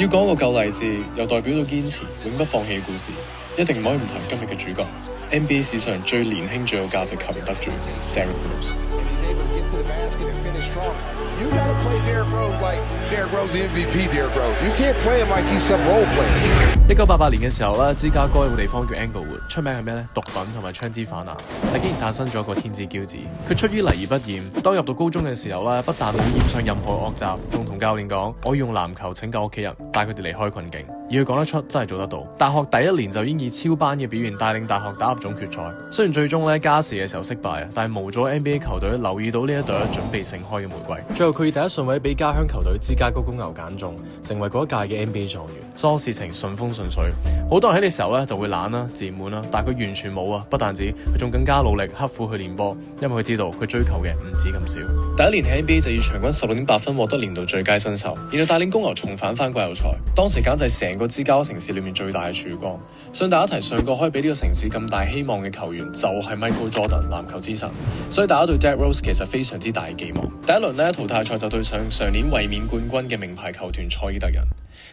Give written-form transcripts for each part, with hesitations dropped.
要講個夠勵志，又代表到堅持、永不放棄嘅故事，一定唔可以唔提今日嘅主角 ，NBA 史上最年輕、最有價值球員得主 Derrick Rose。You gotta play Derrick Rose like Derrick Rose the MVP Derrick Rose. You can't play him like he's some role player. 1988年嘅時候咧，芝加哥有個地方叫 Englewood， 出名係咩咧？毒品同埋槍支泛濫，但竟然誕生咗一個天之驕子。佢出於泥而不染，當入到高中嘅時候咧，不但冇染上任何惡習，仲同教練講：我要用籃球拯救屋企人，帶佢哋離開困境。而佢講得出，真係做得到。大學第一年就已經以超班嘅表現帶領大學打入總決賽。雖然最終咧加時嘅時候失敗，但係無阻 NBA 球隊留意到呢一朵準備盛開嘅玫瑰。最後佢以第一順位俾家鄉球隊芝加哥公牛揀中，成為嗰一屆嘅 NBA 狀元。所有事情順風順水，好多人喺呢時候咧就會懶啦、自滿啦，但係佢完全冇啊！不但止，佢仲更加努力刻苦去練波，因為佢知道佢追求嘅唔止咁少。第一年喺 NBA 就以場均16.8分獲得年度最佳新秀，然後帶領公牛重返翻季後賽。當時簡直係成個芝加哥城市裏面最大嘅曙光。順帶一提，上個可以俾呢個城市咁大希望嘅球員就係 Michael Jordan 籃球之神，所以大家對 Derrick Rose 其實非常之大嘅寄望。第一輪咧淘汰賽就對上年衛冕冠軍嘅名牌球團塞爾特人。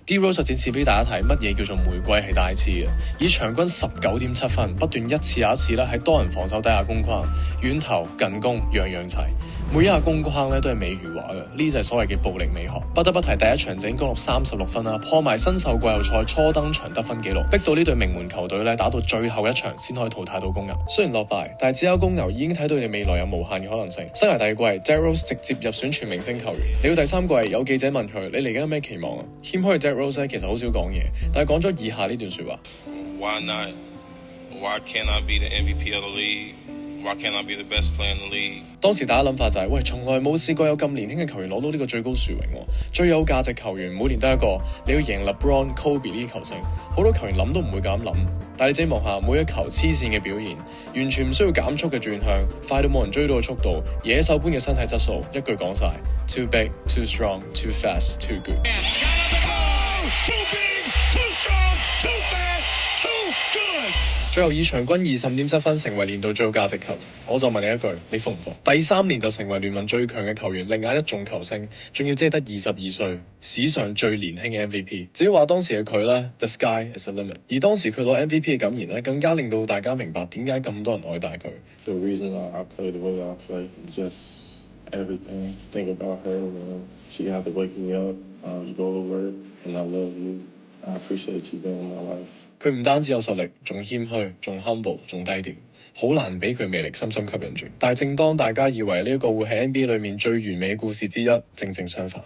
D Rose 就展示俾大家睇乜嘢叫做玫瑰係帶刺嘅，以場均19.7分，不斷一次又一次咧喺多人防守底下攻框，遠投近攻樣樣齊，每一下攻框咧都係美如畫嘅，呢就係所謂嘅暴力美學。不得不提第一場就已經攻入36分啦，破埋新秀季後賽初登場得分紀錄，逼到呢隊名門球隊咧打到最後一場先可以淘汰到公牛。雖然落敗，但係只有公牛已經睇到你哋未來有無限嘅可能性。生涯第二季 Derrick Rose 直接入選全明星球員。嚟到第三季，有記者問佢：你嚟緊有咩期望啊？謙虛嘅 Derrick Rose 其實好少講嘢，但係講咗以下呢段說話。Why not? Why can't I be the MVP of the league? Why can't I be the best player in the league? 當時大家諗法就係：喂，從來冇試過有咁年輕嘅球員攞到呢個最高殊榮喎，最有價值球員每年得一個，你要贏 LeBron、Kobe 呢啲球星，好多球員諗都唔會咁諗。但係你自己望下，每一球黐線嘅表現，完全唔需要減速嘅轉向，快到冇人追到嘅速度，野獸般嘅身體質素，一句講晒 ：too big, too strong, too fast, too good。最後以場均25.7分成為年度最有價值球員，我就問你一句，你服唔服？第3年就成為聯盟最強嘅球員，力壓一眾球星，仲要只係得22歲，史上最年輕嘅 MVP。至於話當時嘅佢呢 The sky is the limit。而當時佢攞 MVP 嘅感言呢，更加令到大家明白點解咁多人愛戴佢。The reason I play the way I play, just everything. Think about her, she had to wake me up, go to work, and I love you. I appreciate you being in my life. 佢唔單止有實力，仲謙虛，仲 humble， 仲低調，好難俾佢魅力深深吸引住。但係正當大家以為呢一個會喺 NBA 裏面最完美嘅故事之一，正正相反。